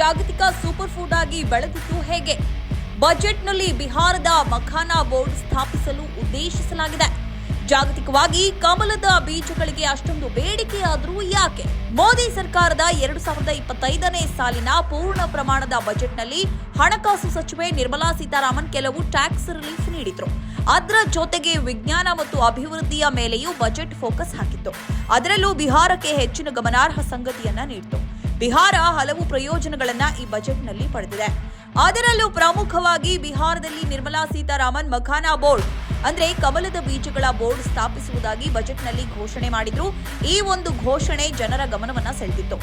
ಜಾಗತಿಕ super food ಆಗಿ ಬೆಳೆದಿದ್ದು ಹೇಗೆ? ಬಜೆಟ್ನಲ್ಲಿ ಬಿಹಾರದ ಮಖಾನಾ ಬೋರ್ಡ್ ಸ್ಥಾಪಿಸಲು ಉದ್ದೇಶಿಸಲಾಗಿದೆ. ಜಾಗತಿಕವಾಗಿ ಕಮಲದ ಬೀಜಗಳಿಗೆ ಅಷ್ಟೊಂದು ಬೇಡಿಕೆಯಾದರೂ ಯಾಕೆ? ಮೋದಿ ಸರ್ಕಾರದ 2025ನೇ ಸಾಲಿನ ಪೂರ್ಣ ಪ್ರಮಾಣದ ಬಜೆಟ್ನಲ್ಲಿ ಹಣಕಾಸು ಸಚಿವೆ ನಿರ್ಮಲಾ ಸೀತಾರಾಮನ್ ಕೆಲವು ಟ್ಯಾಕ್ಸ್ ರಿಲೀಫ್ ನೀಡಿದ್ರು. ಅದರ ಜೊತೆಗೆ ವಿಜ್ಞಾನ ಮತ್ತು ಅಭಿವೃದ್ಧಿಯ ಮೇಲೆಯೂ ಬಜೆಟ್ ಫೋಕಸ್ ಹಾಕಿತ್ತು. ಅದರಲ್ಲೂ ಬಿಹಾರಕ್ಕೆ ಹೆಚ್ಚಿನ ಗಮನಾರ್ಹ ಸಂಗತಿಯನ್ನ ನೀಡಿತು. ಬಿಹಾರ ಹಲವು ಪ್ರಯೋಜನಗಳನ್ನ ಈ ಬಜೆಟ್ನಲ್ಲಿ ಪಡೆದಿದೆ. ಅದರಲ್ಲೂ ಪ್ರಮುಖವಾಗಿ ಬಿಹಾರದಲ್ಲಿ ನಿರ್ಮಲಾ ಸೀತಾರಾಮನ್ ಮಖಾನಾ ಬೋರ್ಡ್ ಅಂದ್ರೆ ಕಮಲದ ಬೀಜಗಳ ಬೋರ್ಡ್ ಸ್ಥಾಪಿಸುವುದಾಗಿ ಬಜೆಟ್ನಲ್ಲಿ ಘೋಷಣೆ ಮಾಡಿದ್ರು. ಈ ಒಂದು ಘೋಷಣೆ ಜನರ ಗಮನವನ್ನ ಸೆಳೆದಿತ್ತು.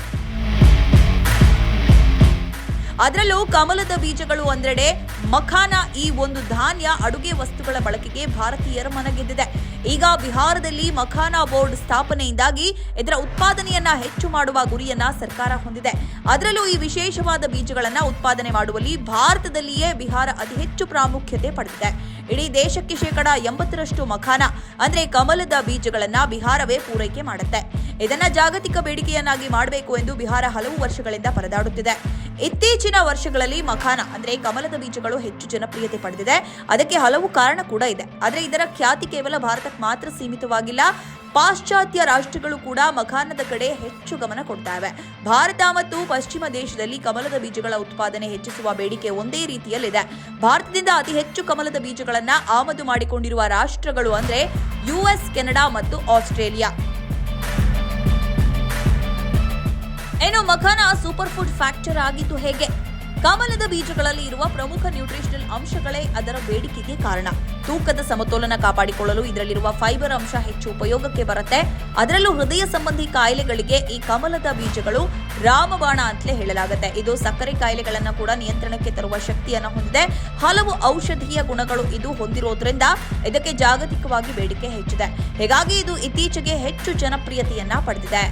ಅದರಲ್ಲೂ ಕಮಲದ ಬೀಜಗಳು ಅಂದೆಡೆ ಮಖಾನಾ ಈ ಒಂದು ಧಾನ್ಯ ಅಡುಗೆ ವಸ್ತುಗಳ ಬಳಕೆಗೆ ಭಾರತೀಯರ ಮನಗೆದ್ದಿದೆ. ಈಗ ಬಿಹಾರದಲ್ಲಿ ಮಖಾನಾ ಬೋರ್ಡ್ ಸ್ಥಾಪನೆಯಿಂದಾಗಿ ಇದರ ಉತ್ಪಾದನೆಯನ್ನ ಹೆಚ್ಚು ಮಾಡುವ ಗುರಿಯನ್ನ ಸರ್ಕಾರ ಹೊಂದಿದೆ. ಅದರಲ್ಲೂ ಈ ವಿಶೇಷವಾದ ಬೀಜಗಳನ್ನ ಉತ್ಪಾದನೆ ಮಾಡುವಲ್ಲಿ ಭಾರತದಲ್ಲಿಯೇ ಬಿಹಾರ ಅತಿ ಹೆಚ್ಚು ಪ್ರಾಮುಖ್ಯತೆ ಪಡೆದಿದೆ. ಇಡೀ ದೇಶಕ್ಕೆ 80% ಮಖಾನಾ ಅಂದ್ರೆ ಕಮಲದ ಬೀಜಗಳನ್ನ ಬಿಹಾರವೇ ಪೂರೈಕೆ ಮಾಡುತ್ತೆ. ಇದನ್ನ ಜಾಗತಿಕ ಬೇಡಿಕೆಯನ್ನಾಗಿ ಮಾಡಬೇಕು ಎಂದು ಬಿಹಾರ ಹಲವು ವರ್ಷಗಳಿಂದ ಪರದಾಡುತ್ತಿದೆ. ಇತ್ತೀಚಿನ ವರ್ಷಗಳಲ್ಲಿ ಮಖಾನಾ ಅಂದ್ರೆ ಕಮಲದ ಬೀಜಗಳು ಹೆಚ್ಚು ಜನಪ್ರಿಯತೆ ಪಡೆದಿದೆ. ಅದಕ್ಕೆ ಹಲವು ಕಾರಣ ಕೂಡ ಇದೆ. ಆದರೆ ಇದರ ಖ್ಯಾತಿ ಕೇವಲ ಭಾರತಕ್ಕೆ ಮಾತ್ರ ಸೀಮಿತವಾಗಿಲ್ಲ. ಪಾಶ್ಚಾತ್ಯ ರಾಷ್ಟ್ರಗಳು ಕೂಡ ಮಖಾನದ ಕಡೆ ಹೆಚ್ಚು ಗಮನ ಕೊಡ್ತಾವೆ. ಭಾರತ ಮತ್ತು ಪಶ್ಚಿಮ ದೇಶದಲ್ಲಿ ಕಮಲದ ಬೀಜಗಳ ಉತ್ಪಾದನೆ ಹೆಚ್ಚಿಸುವ ಬೇಡಿಕೆ ಒಂದೇ ರೀತಿಯಲ್ಲಿದೆ. ಭಾರತದಿಂದ ಅತಿ ಹೆಚ್ಚು ಕಮಲದ ಬೀಜಗಳನ್ನ ಆಮದು ಮಾಡಿಕೊಂಡಿರುವ ರಾಷ್ಟ್ರಗಳು ಅಂದ್ರೆ US, ಕೆನಡಾ ಮತ್ತು ಆಸ್ಟ್ರೇಲಿಯಾ. ಇನ್ನು ಮಖಾನಾ ಸೂಪರ್ ಫುಡ್ ಫ್ಯಾಕ್ಟರ್ ಆಗಿದ್ದು ಹೇಗೆ? ಕಮಲದ ಬೀಜಗಳಲ್ಲಿ ಇರುವ ಪ್ರಮುಖ ನ್ಯೂಟ್ರಿಷನಲ್ ಅಂಶಗಳೇ ಅದರ ಬೇಡಿಕೆಗೆ ಕಾರಣ. ತೂಕದ ಸಮತೋಲನ ಕಾಪಾಡಿಕೊಳ್ಳಲು ಇದರಲ್ಲಿರುವ ಫೈಬರ್ ಅಂಶ ಹೆಚ್ಚು ಉಪಯೋಗಕ್ಕೆ ಬರುತ್ತೆ. ಅದರಲ್ಲೂ ಹೃದಯ ಸಂಬಂಧಿ ಕಾಯಿಲೆಗಳಿಗೆ ಈ ಕಮಲದ ಬೀಜಗಳು ರಾಮಬಾಣ ಅಂತಲೇ ಹೇಳಲಾಗುತ್ತೆ. ಇದು ಸಕ್ಕರೆ ಕಾಯಿಲೆಗಳನ್ನು ಕೂಡ ನಿಯಂತ್ರಣಕ್ಕೆ ತರುವ ಶಕ್ತಿಯನ್ನು ಹೊಂದಿದೆ. ಹಲವು ಔಷಧೀಯ ಗುಣಗಳು ಇದು ಹೊಂದಿರೋದ್ರಿಂದ ಇದಕ್ಕೆ ಜಾಗತಿಕವಾಗಿ ಬೇಡಿಕೆ ಹೆಚ್ಚಿದೆ. ಹೀಗಾಗಿ ಇದು ಇತ್ತೀಚೆಗೆ ಹೆಚ್ಚು ಜನಪ್ರಿಯತೆಯನ್ನ ಪಡೆದಿದೆ.